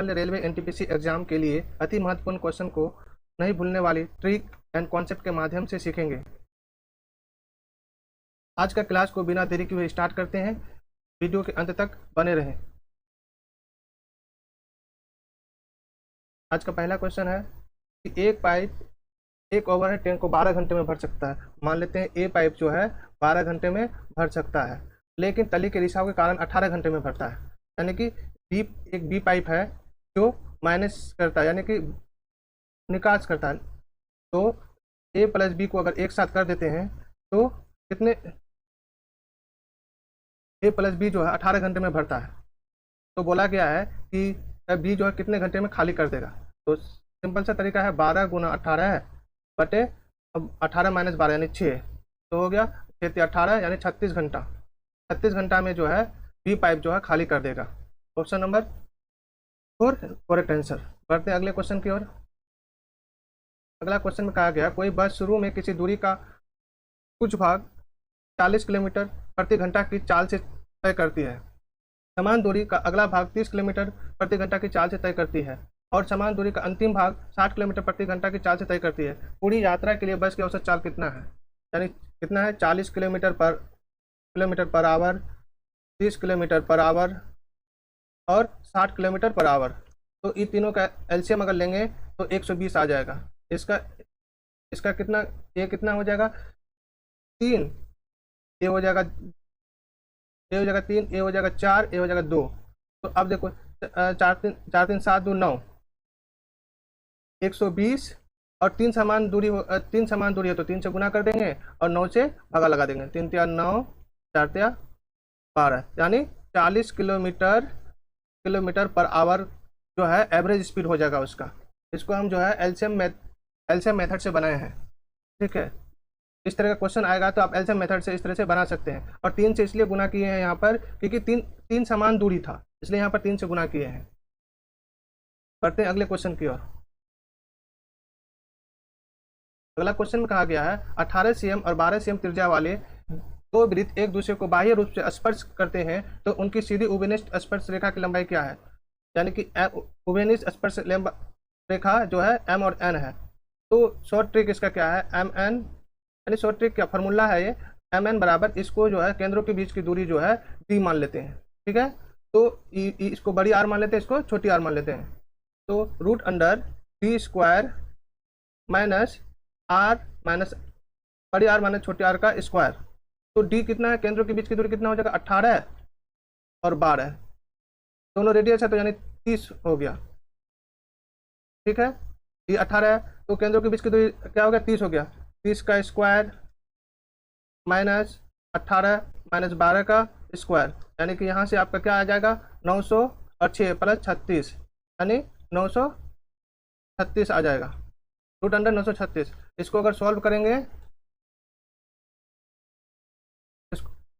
वाले railway NTPC exam के लिए अति महत्वपूर्ण क्वेश्चन को नहीं भूलने वाली ट्रिक एंड कॉन्सेप्ट के माध्यम से सीखेंगे। आज का क्लास को बिना देरी किए स्टार्ट करते हैं। वीडियो के अंत तक बने रहें। आज का पहला क्वेश्चन है कि एक पाइप एक ओवरहेड टैंक को 12 घंटे में भर सकता है। मान लेते हैं ए पाइप जो है 12 घंटे में भर सकता है, लेकिन तली के रिसाव के कारण 18 घंटे में भरता है। यानी कि एक बी पाइप है जो माइनस करता है, यानी कि निकास करता है। तो ए प्लस बी को अगर एक साथ कर देते हैं तो कितने, ए प्लस बी जो है 18 घंटे में भरता है। तो बोला गया है कि बी जो है कितने घंटे में खाली कर देगा। तो सिंपल सा तरीका है 12 गुना 18 है बटे अब 18 माइनस 12 यानी 6, तो हो गया 6 18 यानी 36 घंटा। 36 घंटा में जो है बी पाइप जो है खाली कर देगा। Option number 4 correct answer. बढ़ते हैं अगले क्वेश्चन की ओर। अगला क्वेश्चन में कहा गया कोई बस शुरू में किसी दूरी का कुछ भाग 40 किलोमीटर प्रति घंटा की चाल से तय करती है। समान दूरी का अगला भाग 30 किलोमीटर प्रति घंटा की चाल से तय करती है और समान दूरी का अंतिम भाग 60 किलोमीटर प्रति घंटा की चाल से तय करती है। पूरी यात्रा के लिए बस की औसत चाल कितना है? यानी कितना है? 40 kilometre per hour, 30 kilometre per hour और 60 किलोमीटर पर आवर। तो इन तीनों का एलसीएम अगर लेंगे तो 120 आ जाएगा। इसका कितना, ये कितना हो जाएगा? 3, ये हो जाएगा 3, ये हो जाएगा 4, ये हो जाएगा 2। तो अब देखो 4 3 7 2 9, 120 और 3 समान दूरी है तो 3 से गुना कर देंगे और 9 से भागा लगा देंगे। 3 3 9, 4 3 12, यानी 40 किलोमीटर पर आवर जो है एवरेज स्पीड हो जाएगा उसका। इसको हम जो है एलसीएम मेथड से बनाए हैं। ठीक है, इस तरह का क्वेश्चन आएगा तो आप एलसीएम मेथड से इस तरह से बना सकते हैं। और 3 से इसलिए गुना किए हैं यहाँ पर क्योंकि तीन समान दूरी था, इसलिए यहाँ पर 3 से गुना किए हैं। बढ़ते हैं अगले क्वेश्चन की ओर। अगला क्वेश्चन में कहा गया है 18 सीएम और 12 सीएम त्रिज्या वाले दो वृत्त एक दूसरे को बाह्य रूप से स्पर्श करते हैं तो उनकी सीधी उभयनिष्ठ स्पर्श रेखा की लंबाई क्या है? यानी कि उभयनिष्ठ स्पर्श रेखा जो है एम और एन है। तो शॉर्ट ट्रिक इसका क्या है? एम एन, यानी शॉर्ट ट्रिक क्या फॉर्मूला है ये? एम एन बराबर इसको जो है केंद्रों के बीच की दूरी जो है डी मान लेते हैं। ठीक है, तो इसको बड़ी आर मान लेते हैं, इसको छोटी आर मान लेते हैं। तो root under D square minus R minus बड़ी आर माइनस छोटी आर का स्क्वायर। तो डी कितना है? केंद्रों के बीच की दूरी कितना हो जाएगा? 18 और 12, दोनों रेडियस है तो यानी 30 हो गया। ठीक है, ये 18 है तो केंद्रों के बीच की दूरी क्या हो गया? 30 हो गया। 30 का स्क्वायर माइनस 18 माइनस 12 का स्क्वायर, यानी कि यहाँ से आपका क्या आ जाएगा? 900 और 6 प्लस 36, यानी 936 आ जाएगा। Root under 936। इसको अगर सॉल्व करेंगे,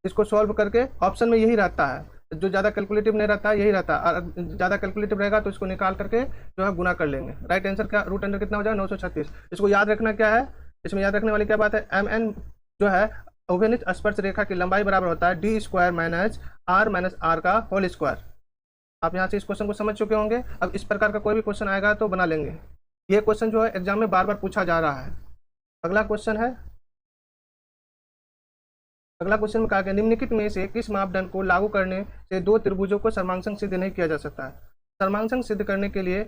इसको सॉल्व करके ऑप्शन में यही रहता है, जो ज़्यादा कैलकुलेटिव नहीं रहता है यही रहता है। और ज़्यादा कैलकुलेटिव रहेगा तो इसको निकाल करके जो है गुना कर लेंगे। राइट आंसर क्या? रूट अंडर कितना हो जाएगा? 936। इसको याद रखना क्या है, इसमें याद रखने वाली क्या बात है? एम एन जो है उभयनिष्ठ स्पर्श रेखा की लंबाई बराबर होता है डी स्क्वायर माइनस आर का होल स्क्वायर। आप यहाँ से इस क्वेश्चन को समझ चुके होंगे। अब इस प्रकार का कोई भी क्वेश्चन आएगा तो बना लेंगे। ये क्वेश्चन जो है एग्जाम में बार बार पूछा जा रहा है। अगला क्वेश्चन में कहा गया निम्नलिखित में से किस मापदंड को लागू करने से दो त्रिभुजों को सर्वांग सिद्ध नहीं किया जा सकता है? सर्वांग सिद्ध करने के लिए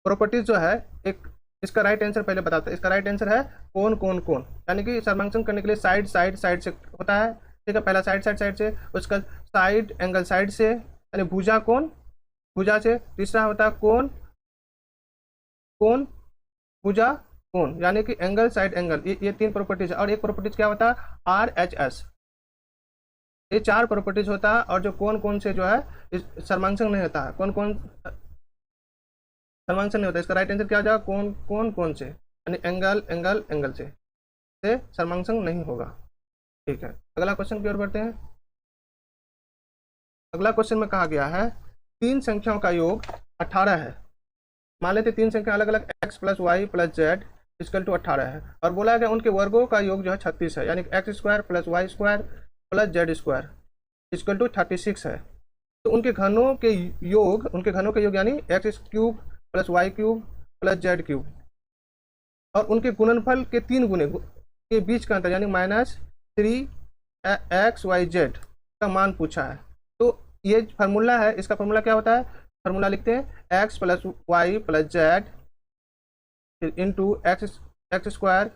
प्रॉपर्टीज जो है, एक इसका राइट आंसर पहले बताते हैं। इसका राइट आंसर है कोण, यानी कि सर्वांग करने के लिए साइड से होता है। ठीक है, पहला साइड से, उसका साइड एंगल साइड से, यानी भुजा से। तीसरा होता है कोण भुजा कोण, यानी कि एंगल साइड एंगल। ये 3 प्रॉपर्टीज है। और एक प्रॉपर्टीज क्या होता है? RHS। ये 4 प्रॉपर्टीज होता है। और जो कोण से जो है सर्वांग नहीं होता है, कोण सर्वांग नहीं होता। इसका राइट आंसर क्या हो जाएगा? कोण से, यानी एंगल से सर्वांग नहीं होगा। ठीक है, अगला क्वेश्चन की ओर बढ़ते हैं। अगला क्वेश्चन में कहा गया है 3 संख्याओं का योग 18 है। मान लेते 3 संख्या अलग अलग x plus Y plus Z equal to 18 है और बोला गया उनके वर्गों का योग जो है 36 है, यानी x square plus Y square plus Z square equal to 36 है। तो उनके घनों के योग यानी X cube plus Y cube plus Z cube, और उनके गुणनफल के 3 गुने के बीच का अंतर यानी -3 XYZ का मान पूछा है। तो ये फार्मूला है, इसका फार्मूला क्या होता है, फार्मूला लिखते हैं x plus Y plus Z into X square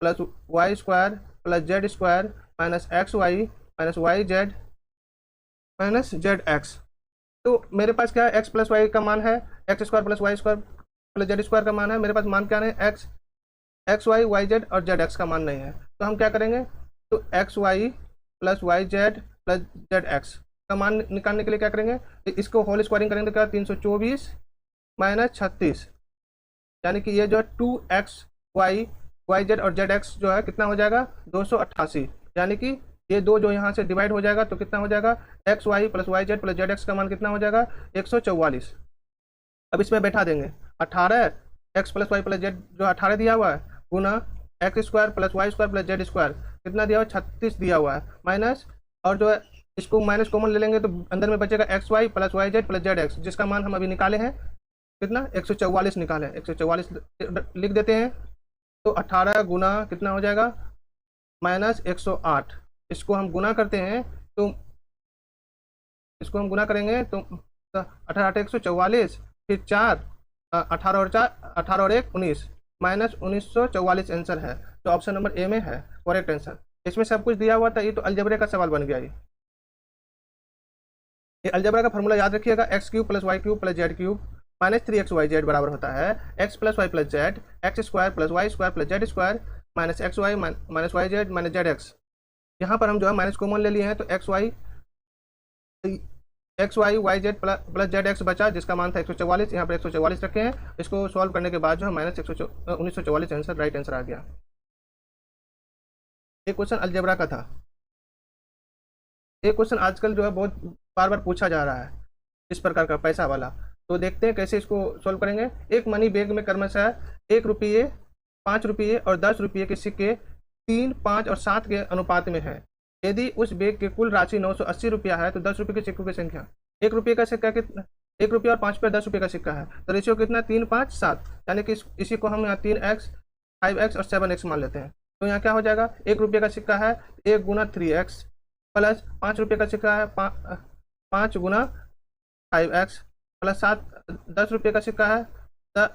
plus Y square plus Z square minus XY minus Y Z minus Z X. तो मेरे पास क्या है, x प्लस वाई का मान है, X square plus Y square plus Z square का मान है, मेरे पास मान क्या है, एक्स वाई वाई जेड और जेड एक्स का मान नहीं है। तो हम क्या करेंगे, तो X Y plus Y Z plus Z X का मान निकालने के लिए क्या करेंगे, तो इसको होल स्क्वायरिंग करेंगे तो क्या 324 माइनस 36, यानी कि ये जो है 2XY वाई जेड और जेड एक्स जो है कितना हो जाएगा 288, यानी कि ये दो जो यहाँ से डिवाइड हो जाएगा तो कितना हो जाएगा, X Y plus Y Z plus Z X का मान कितना हो जाएगा 144। अब इसमें बैठा देंगे 18 x plus Y plus z जो 18 दिया हुआ है गुना x square plus Y square plus Z square कितना दिया हुआ है 36 दिया हुआ है, माइनस और जो है इसको माइनस कॉमन ले लेंगे तो अंदर में बचेगा X Y plus Y Z plus Z X, जिसका मान हम अभी निकाले हैं कितना 144 निकाले, 144 लिख देते हैं। तो 18 गुना कितना हो जाएगा माइनस 108, इसको हम गुना करते हैं तो इसको हम गुना करेंगे तो 18 144 फिर 4 18 और 4 18 और 1 19 माइनस 1944 आंसर है। तो ऑप्शन नंबर ए में है करेक्ट आंसर। इसमें सब कुछ दिया हुआ था, ये तो अलजेब्रे का सवाल बन गया। ये अलजेब्रा का फॉर्मूला याद रखिएगा, X cube plus Y cube plus Z cube minus 3XYZ बराबर होता है X plus Y plus Z X square plus Y square plus Z square minus XY minus Y Z minus Z X. यहाँ पर हम जो है minus common ले लिए हैं तो X Y Y Z plus Z X बचा, जिसका मान था 144, यहाँ पर 144 रखे हैं। इसको सॉल्व करने के बाद जो है माइनस 1944 आंसर राइट आंसर आ गया। एक क्वेश्चन अलजेब्रा का था। एक क्वेश्चन आजकल जो है बहुत बार बार पूछा जा रहा है इस प्रकार का पैसा वाला, तो देखते हैं कैसे इसको सॉल्व करेंगे। एक मनी बैग में क्रमशः 1 रुपये 5 रुपये और 10 रुपये के सिक्के 3, 5 और 7 के अनुपात में है। यदि उस बैग की कुल राशि 980 रुपया है तो 10 रुपये के सिक्कों की संख्या। 1 रुपये का सिक्का कितना, 1 रुपया और 5 रुपये 10 रुपये का सिक्का है, तो रेशियो कितना 3, 5, 7, यानी कि इसी को हम यहाँ 3x 5x और 7x मान लेते हैं। तो यहाँ क्या हो जाएगा, 1 रुपये का सिक्का है 1 गुना 3x प्लस 5 रुपये का सिक्का है 5 गुना 5x प्लस 10 रुपये का सिक्का है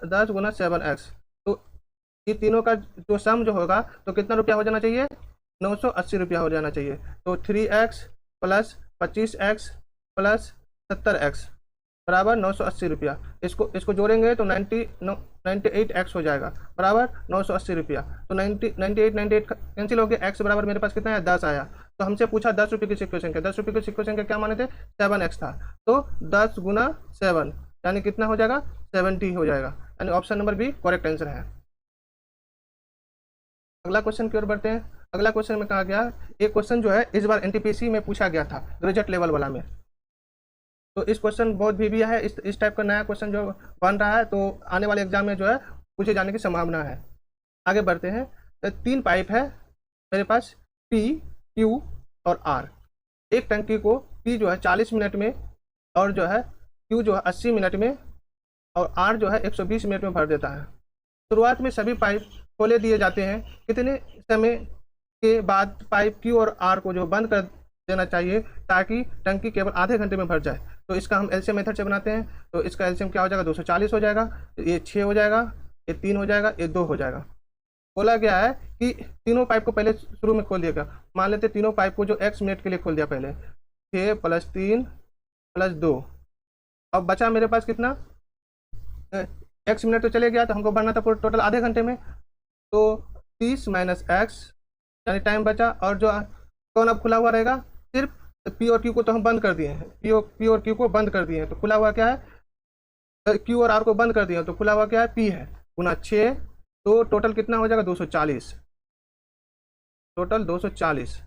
10 गुना 7x। तो ये तीनों का जो सम जो होगा तो कितना रुपया हो जाना चाहिए, 980 रुपया हो जाना चाहिए। तो 3x plus 25x plus 70x बराबर 980 रुपया। इसको जोड़ेंगे तो 98x हो जाएगा बराबर 980 रुपया। तो 98 कैंसिल हो गया, x बराबर मेरे पास कितना है 10 आया। तो हमसे पूछा 10 रुपये की सिक्कों संख्या, 10 रुपये की सिक्कों संख्या क्या माने थे 7x था, तो 10 गुना 7 यानी कितना हो जाएगा 70 हो जाएगा, यानी option number B correct answer है। अगला क्वेश्चन की ओर बढ़ते हैं। अगला क्वेश्चन में कहा गया, एक क्वेश्चन जो है इस बार एनटीपीसी में पूछा गया था ग्रेजुएट लेवल वाला में। तो इस क्वेश्चन बहुत भी है, इस टाइप का नया क्वेश्चन जो बन रहा है, तो आने वाले एग्जाम में जो है पूछे जाने की संभावना है। आगे बढ़ते हैं। तो 3 पाइप है मेरे पास P, Q और R। एक टंकी को P जो है 40 मिनट में और जो है Q जो है 80 मिनट में और R जो है 120 मिनट में भर देता है। शुरुआत में सभी पाइप खोले दिए जाते हैं, कितने समय के बाद पाइप Q और R को जो बंद कर देना चाहिए ताकि टंकी केवल आधे घंटे में भर जाए। तो इसका हम एलसीएम मेथड से बनाते हैं। तो इसका एलसीएम क्या हो जाएगा 240 हो जाएगा, ये 6 हो जाएगा, ये 3 हो जाएगा, ये 2 हो जाएगा। बोला गया है कि तीनों पाइप को पहले शुरू में खोल दिएगा। मान लेते तीनों पाइप को जो x मिनट के लिए खोल दिया पहले, 6 + 3 + 2। अब बचा मेरे पास कितना, x मिनट तो चले गया, तो हमको भरना था पूरा टोटल आधे घंटे में। तो 30 - x यानी टाइम बचा, और जो कौन अब खुला हुआ रहेगा, सिर्फ P और Q को तो हम बंद कर दिए हैं, P और Q को बंद कर दिए हैं, तो खुला हुआ क्या है, Q और R को बंद कर दिया तो खुला हुआ क्या है P है, गुना 6। तो टोटल कितना हो जाएगा 240, टोटल 240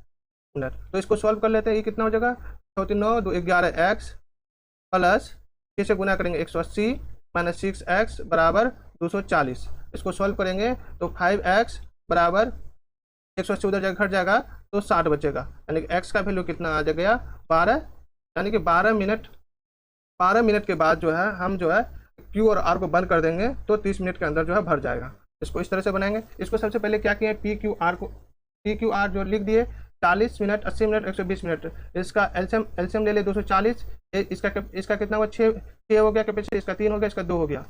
मिनट। तो इसको सॉल्व कर लेते हैं। ये कितना हो जाएगा 9 2 11x प्लस 6 से गुना करेंगे 180 - 6x बराबर 240। इसको सॉल्व करेंगे तो 5x बराबर 180 उधर जगह घट जाएगा तो 60 बचेगा, यानी कि x का वैल्यू कितना आ गया 12, यानी कि 12 मिनट 12 मिनट के बाद जो है हम जो है क्यू और आर को बंद कर देंगे तो 30 मिनट के अंदर जो है भर जाएगा। इसको इस तरह से बनाएंगे। इसको सबसे पहले क्या किए, पी क्यू आर जो लिख दिए, 40 मिनट, 80 मिनट, 120 मिनट। इसका एलसीएम ले ले 240। इसका कितना हुआ, 6 हो गया कैपेसिटी, इसका 3 हो गया, इसका 2 हो गया।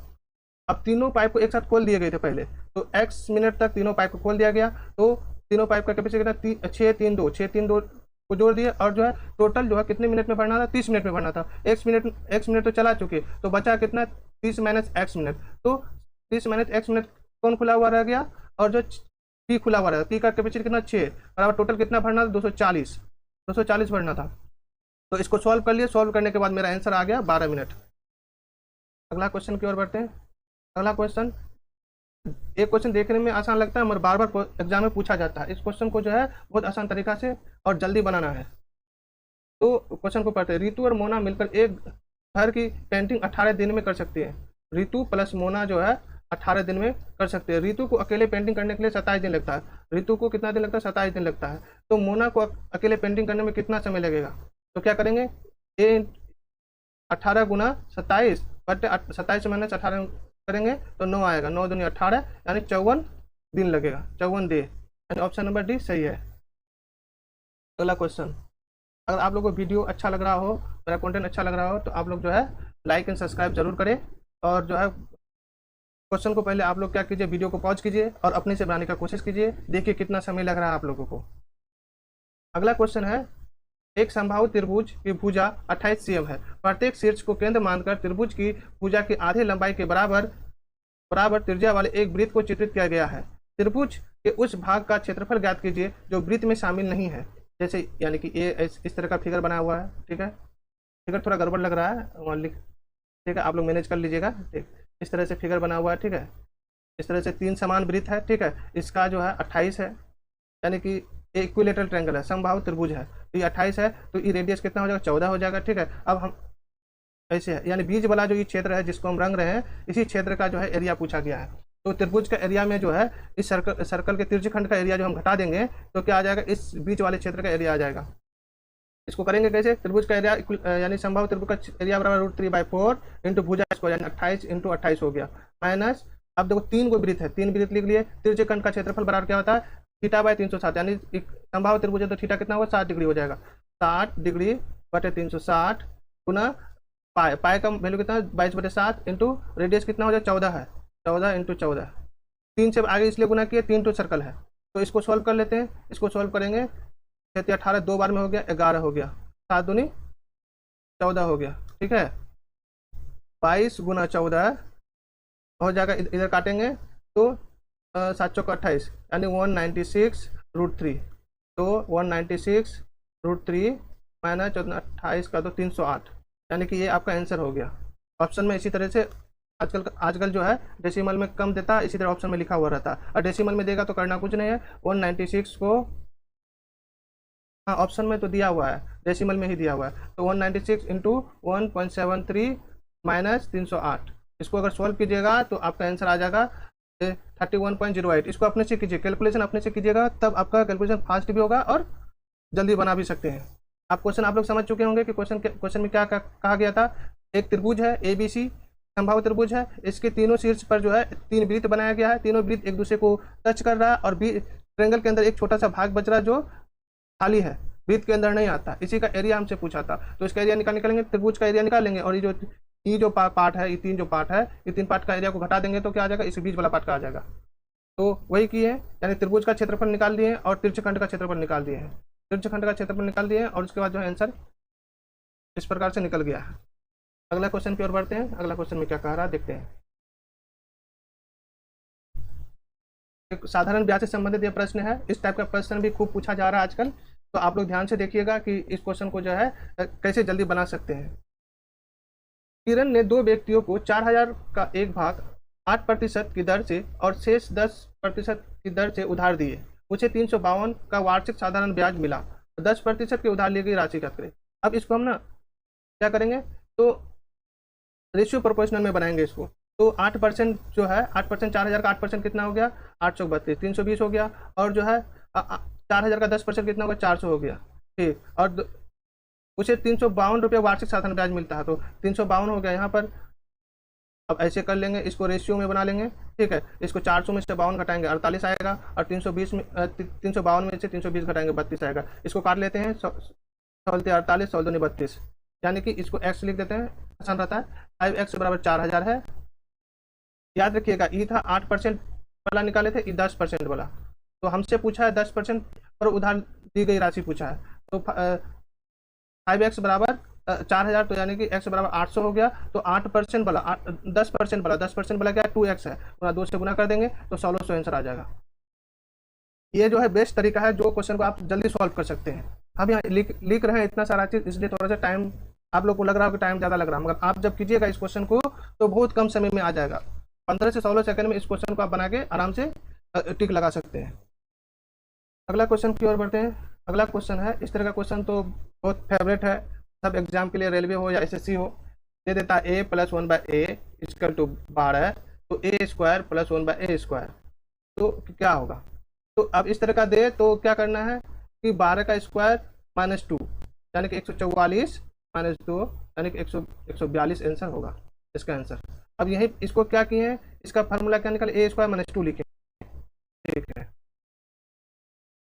अब तीनों पाइप को एक साथ खोल दिए गए थे पहले, तो एक्स मिनट तक तीनों पाइप को खोल दिया गया, तो तीनों पाइप का कैपेसिटी कितना, 6 3 2 को जोड़ दिए, और जो है टोटल जो है कितने मिनट में भरना था, 30 मिनट में भरना था। एक्स मिनट तो चला चुके, तो बचा कितना, 30 माइनस एक्स मिनट। तो 30 माइनस एक्स मिनट कौन खुला हुआ रह गया, और जो पी खुला हुआ रहा, पी का कैपेसिटी कितना, 6 बराबर टोटल कितना भरना था, 240 भरना था। तो इसको सॉल्व कर लिए। सॉल्व करने के बाद मेरा आंसर आ गया 12 मिनट। अगला क्वेश्चन की ओर बढ़ते हैं। अगला क्वेश्चन, एक क्वेश्चन देखने में आसान लगता है मगर बार बार एग्जाम में पूछा जाता है। इस क्वेश्चन को जो है बहुत आसान तरीका से और जल्दी बनाना है। तो क्वेश्चन को पढ़ते हैं। रितु और मोना मिलकर एक घर की पेंटिंग 18 दिन में कर सकती है। रितु प्लस मोना जो है 18 दिन में कर सकते हैं। रितु को अकेले पेंटिंग करने के लिए 27 दिन लगता है। रितु को कितना दिन लगता है, 27 दिन लगता है। तो मोना को अकेले पेंटिंग करने में कितना समय लगेगा। तो क्या करेंगे, 18 गुना 27 बटे 27 माइनस 18 करेंगे तो 9 आएगा। 9 दूनी 18 यानी 54 दिन लगेगा, 54 डे। यानी ऑप्शन नंबर डी सही है। अगला क्वेश्चन, अगर आप लोगों को वीडियो अच्छा लग रहा हो, मेरा कंटेंट अच्छा लग रहा हो, तो आप लोग जो है लाइक एंड सब्सक्राइब जरूर करें। और जो है क्वेश्चन को पहले आप लोग क्या कीजिए, वीडियो को पॉज कीजिए और अपने से बनाने का कोशिश कीजिए। देखिए कितना समय लग रहा है आप लोगों को। अगला क्वेश्चन है, एक संभावित त्रिभुज की भुजा 28 cm है। प्रत्येक शीर्ष को केंद्र मानकर त्रिभुज की भुजा की आधे लंबाई के बराबर त्रिज्या वाले एक वृत्त को चित्रित किया गया है। त्रिभुज के उस भाग का क्षेत्रफल ज्ञात कीजिए जो वृत्त में शामिल नहीं है। जैसे यानी कि ये इस तरह का फिगर बना हुआ है, ठीक है। फिगर थोड़ा गड़बड़ लग रहा है, वहाँ लिख, ठीक है, आप लोग मैनेज कर लीजिएगा। ठीक, इस तरह से फिगर बना हुआ है, ठीक है। इस तरह से 3 समान वृत्त है, ठीक है। इसका जो है 28 है, यानी कि इक्विलेटरल ट्रायंगल है, समबाहु त्रिभुज है। तो ये 28 है, तो ये रेडियस कितना हो जाएगा, 14 हो जाएगा, ठीक है। अब हम ऐसे है, यानी बीच वाला जो ये क्षेत्र है जिसको हम रंग रहे हैं, इसी क्षेत्र का जो है एरिया पूछा गया है। तो त्रिभुज का एरिया में जो है इस सर्कल के तिरछेखंड का एरिया जो हम घटा देंगे तो क्या आ जाएगा, इस बीच वाले क्षेत्र का एरिया आ जाएगा। इसको करेंगे कैसे, त्रिभुज का एरिया यानी संभावित त्रिभुज का एरिया बराबर √3/4 इंटू भुजा स्क्वायर यानी 28 इंटू 28 हो गया, माइनस, अब देखो 3 को वृत्त है, 3 वृत्त लिख लिए। तिरछेखंड का क्षेत्रफल बराबर क्या होता है, θ/360, यानी संभावित त्रिभुज है तो थीटा कितना होगा, 60 डिग्री हो जाएगा। 60 डिग्री बटे 360 गुना पाई का वैल्यू कितना, 22/7 इंटू रेडियस कितना हो जाएगा, 14 है, 14 इंटू 14। 3 से आगे इसलिए गुना किया, 3 तो सर्कल है। तो इसको सॉल्व कर लेते हैं। इसको सॉल्व करेंगे, 18 2 बार में हो गया, 11 हो गया, 7 दूनी 14 हो गया, ठीक है। 22 गुना 14 हो जाएगा, इधर काटेंगे तो 7 चौक 28 यानी 196√3। तो 196√3 माइनस 28 का तो 308, यानी कि ये आपका आंसर हो गया। ऑप्शन में इसी तरह से आजकल जो है डेसिमल में कम देता है, इसी तरह ऑप्शन में लिखा हुआ रहता है। और डेसिमल में देगा तो करना कुछ नहीं है। 196 को, हाँ ऑप्शन में तो दिया हुआ है, डेसिमल में ही दिया हुआ है। तो 196 इंटू 1.73 माइनस 308, इसको अगर सॉल्व कीजिएगा तो आपका आंसर आ जाएगा 31.08। इसको अपने से कीजिए, कैलकुलेशन अपने से कीजिएगा, तब आपका कैलकुलेशन फास्ट भी होगा और जल्दी बना भी सकते हैं। क्वेश्चन आप लोग समझ चुके होंगे कि क्वेश्चन में क्या कहा गया था। एक त्रिभुज है ABC, संभावित त्रिभुज है, इसके तीनों शीर्ष पर जो है 3 वृत्त बनाया गया है। तीनों वृत्त एक दूसरे को टच कर रहा है और ट्रायंगल के अंदर एक छोटा सा भाग बच रहा है जो खाली है, वृत्त के अंदर नहीं आता। इसी का एरिया हमसे पूछा था, तो इसका एरिया निकालेंगे, त्रिभुज का एरिया निकालेंगे। और ये जो पार्ट है, ये 3 जो पार्ट है, ये 3 पार्ट का एरिया को घटा देंगे तो क्या आ जाएगा, इस बीच वाला पार्ट का आ जाएगा। तो वही किए, यानी त्रिभुज का क्षेत्रफल निकाल दिए और तिरछेखंड का क्षेत्रफल निकाल दिए हैं। तिरछेखंड का क्षेत्रफल निकाल दिए और उसके बाद जो है आंसर इस प्रकार से निकल गया है। अगला क्वेश्चन की ओर बढ़ते हैं। अगला क्वेश्चन में क्या कह रहा है देखते हैं। एक साधारण ब्याज से संबंधित ये प्रश्न है। इस टाइप का प्रश्न भी खूब पूछा जा रहा है आजकल, तो आप लोग ध्यान से देखिएगा कि इस क्वेश्चन को जो है कैसे जल्दी बना सकते हैं। किरण ने 2 व्यक्तियों को 4000 का एक भाग 8% की दर से और शेष 10% की दर से उधार दिए। उसे 352 का वार्षिक साधारण ब्याज मिला। 10% की उधार ली गई राशि का करें। अब इसको हम ना क्या करेंगे, तो रेशियो प्रोपोर्शनल में बनाएंगे इसको। तो 8% जो है, 8% 4000 का 8% कितना हो गया, 832, 320 हो गया। और जो है 4000 का 10% कितना होगा, 400 हो गया, ठीक। और उसे 352 रुपये वार्षिक साधारण ब्याज मिलता है, तो 352 हो गया यहाँ पर। अब ऐसे कर लेंगे, इसको रेशियो में बना लेंगे, ठीक है। इसको 400 में से 52 घटाएंगे 48 आएगा, और 320 में 352 में से 320 घटाएंगे 32 आएगा। इसको काट लेते हैं, 48 16 32, यानी कि इसको x लिख देते हैं, आसान रहता है। 5x बराबर 4000 है। याद रखिएगा ई था 8% वाला निकाले थे, ई 10% वाला, तो हमसे पूछा है 10% पर उधार दी गई राशि पूछा है। तो 5x बराबर 4000, तो यानी कि x बराबर 800 हो गया। तो 8% वाला 10% वाला 10% वाला क्या है 2x है, पूरा 2 से गुना कर देंगे तो 1600 आंसर आ जाएगा। ये जो है बेस्ट तरीका है जो क्वेश्चन को आप जल्दी सॉल्व कर सकते हैं। हम यहाँ लिख रहे हैं इतना सारा चीज, इसलिए थोड़ा सा टाइम आप लोग को लग रहा हो कि टाइम ज़्यादा लग रहा है, मगर आप जब कीजिएगा इस क्वेश्चन को तो बहुत कम समय में आ जाएगा। 15 से 16 सेकंड में इस क्वेश्चन को आप बना के आराम से टिक लगा सकते हैं। अगला क्वेश्चन की ओर बढ़ते हैं। अगला क्वेश्चन है, इस तरह का क्वेश्चन तो बहुत फेवरेट है सब एग्जाम के लिए, रेलवे हो या एसएससी हो। दे देता है a + 1/a इक्वल टू 12, तो a² + 1/a², तो क्या होगा। तो अब इस तरह का दे तो क्या करना है कि 12 का स्क्वायर -2 यानी कि 144 - 2 यानी कि 142 आंसर होगा इसका आंसर। अब यही इसको क्या किए हैं, इसका फार्मूला क्या निकाले, a² - 2 लिखे, ठीक है।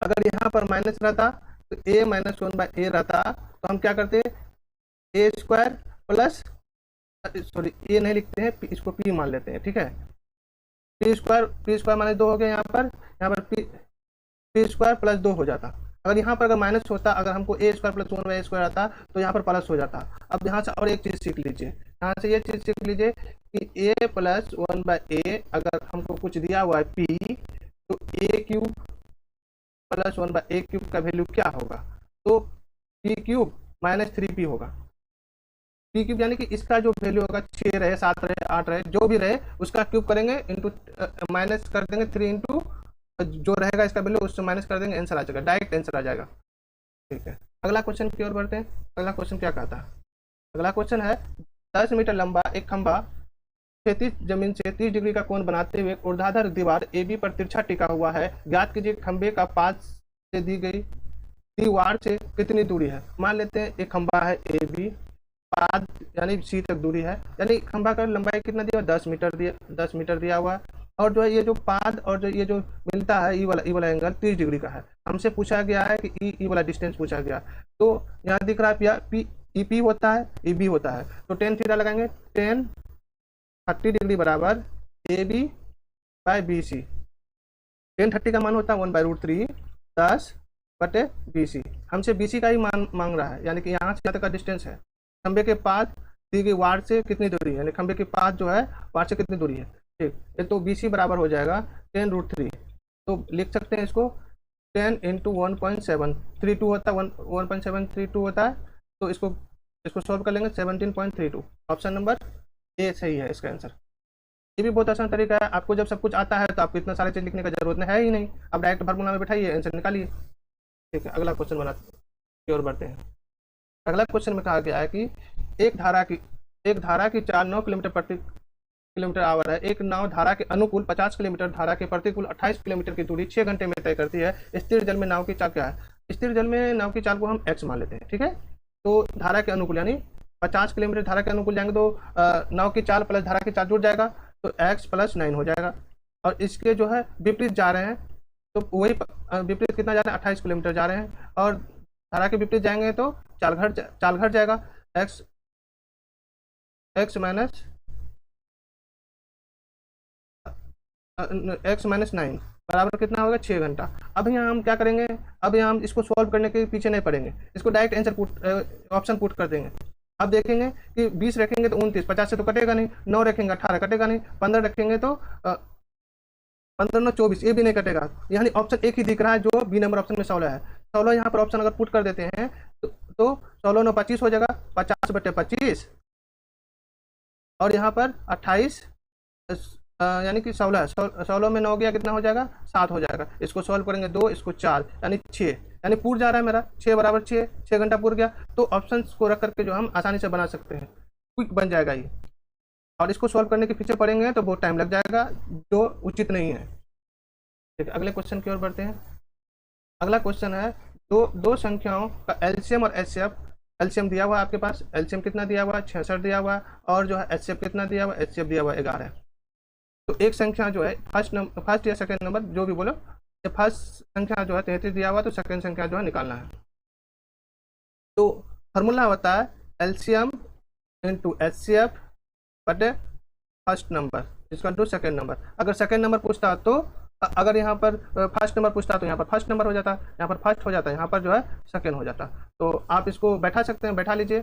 अगर यहाँ पर माइनस रहता तो a - 1/a रहता, तो हम क्या करते a² प्लस, सॉरी a नहीं लिखते हैं, इसको p मान लेते हैं, ठीक है। p² -2 हो गया यहाँ पर p² + 2 हो जाता। अगर यहाँ पर अगर माइनस होता, अगर हमको a² + 1/a² आता तो यहाँ पर प्लस हो जाता। अब यहाँ से और एक चीज़ सीख लीजिए, यहाँ से ये चीज़ सीख लीजिए कि a + 1/a अगर हमको कुछ दिया हुआ है p, तो a³ + 1/a³ का वैल्यू क्या होगा, तो p³ - 3p होगा। p³ यानी कि इसका जो वैल्यू होगा 6 रहे 7 रहे 8 रहे जो भी रहे उसका क्यूब करेंगे, इंटू माइनस कर देंगे 3 इंटू जो रहेगा इसका वैल्यू उससे माइनस कर देंगे, आंसर आ जाएगा, डायरेक्ट आंसर आ जाएगा, ठीक है। अगला क्वेश्चन की ओर बढ़ते हैं। अगला क्वेश्चन क्या कहता है, अगला क्वेश्चन है 10 मीटर लंबा एक खंभा क्षैतिज जमीन से 30 डिग्री का कोण बनाते हुए ऊर्ध्वाधर दीवार AB पर तिरछा टिका हुआ है। ज्ञात कीजिए खंभे का पास से दी गई दीवार से कितनी दूरी है। मान लेते हैं एक खंभा है AB, पाद यानी C तक दूरी है, यानी खंभा का लंबाई कितना दिया 10 मीटर दिया हुआ है, और जो है ये जो पाद और जो ये जो मिलता है ई वाला एंगल 30 डिग्री का है। हमसे पूछा गया है कि ई वाला डिस्टेंस पूछा गया, तो यहाँ दिख रहा है पी EP होता है EB होता है, तो tan थीटा लगाएंगे, tan 30 डिग्री बराबर AB/BC। tan 30 का मान होता है 1/√3 10/BC। हमसे BC का ही मान मांग रहा है, यानी कि यहाँ से यहाँ तक का डिस्टेंस है। खंबे के पास दी गई वार से कितनी दूरी है, यानी खंबे के पास जो है वार से कितनी दूरी है, ठीक है। तो BC बराबर हो जाएगा 10√3, तो लिख सकते हैं इसको 10 × 1.732 होता है, 1.732 होता है, तो इसको सॉल्व कर लेंगे 17.32। ऑप्शन नंबर ए सही है इसका आंसर। ये भी बहुत आसान तरीका है, आपको जब सब कुछ आता है तो आपको इतना सारे चीज लिखने का जरूरत है ही नहीं, आप डायरेक्ट फार्मूला में बैठाइए आंसर निकालिए, ठीक है। अगला क्वेश्चन बनाते की ओर बढ़ते हैं। अगला क्वेश्चन में कहा गया है कि एक धारा की चाल 9 किलोमीटर/आवर है। एक नाव धारा के अनुकूल 50 किलोमीटर, धारा के प्रतिकूल 28 किलोमीटर की दूरी 6 घंटे में तय करती है। स्थिर जल में नाव की चाल क्या है। स्थिर जल में नाव की चाल को हम x मान लेते हैं, ठीक है। तो धारा के अनुकूल यानी 50 किलोमीटर धारा के अनुकूल जाएंगे तो नाव की चाल प्लस धारा की चाल जुड़ जाएगा, तो x + 9 हो जाएगा। और इसके जो है विपरीत जा रहे हैं, तो वही विपरीत कितना जा रहे हैं 28 किलोमीटर जा रहे हैं, और धारा के विपरीत जाएंगे तो चाल घट जाएगा, x - 9 बराबर कितना होगा 6 घंटा। अब यहाँ हम क्या करेंगे, अब यहाँ हम इसको सॉल्व करने के पीछे नहीं पड़ेंगे, इसको डायरेक्ट आंसर ऑप्शन पुट कर देंगे। अब देखेंगे कि 20 रखेंगे तो 29, 50 से तो कटेगा नहीं, 9 रखेंगे 18 कटेगा नहीं, 15 रखेंगे तो 15 9 24 ये भी नहीं कटेगा, यानी ऑप्शन एक ही दिख रहा है जो बी नंबर ऑप्शन में 16 है। 16 यहाँ पर ऑप्शन अगर पुट कर देते हैं तो 16 9 25 हो जाएगा, 50/25, और यहाँ पर 28 यानी कि 16 में 9 गया कितना हो जाएगा 7 हो जाएगा। इसको सॉल्व करेंगे 2 इसको 4 यानी 6, यानी पूर जा रहा है मेरा 6 बराबर 6 घंटा पूर गया। तो ऑप्शन को रख करके जो हम आसानी से बना सकते हैं, क्विक बन जाएगा ये। और इसको सॉल्व करने के पीछे पड़ेंगे तो बहुत टाइम लग जाएगा, जो उचित नहीं है, ठीक है। अगले क्वेश्चन की ओर बढ़ते हैं। अगला क्वेश्चन है दो संख्याओं का एलसीएम और एचसीएफ एलसीएम दिया हुआ है आपके पास, एलसीएम कितना दिया हुआ है 66 दिया हुआ है, और जो है एचसीएफ कितना दिया हुआ है, एचसीएफ दिया हुआ है 11। तो एक संख्या जो है फर्स्ट या सेकेंड नंबर जो भी बोलो, फर्स्ट संख्या जो है 33 दिया हुआ है, तो सेकेंड संख्या जो है निकालना है। तो फार्मूला होता है एलसीएम इंटू एचसीएफ बटे फर्स्ट नंबर इसका टू सेकेंड नंबर। अगर सेकेंड नंबर पूछता तो अगर यहाँ पर फर्स्ट नंबर पूछता तो यहाँ पर फर्स्ट नंबर हो जाता, यहाँ पर फर्स्ट हो जाता, यहाँ पर जो है सेकेंड हो जाता। तो आप इसको बैठा सकते हैं, बैठा लीजिए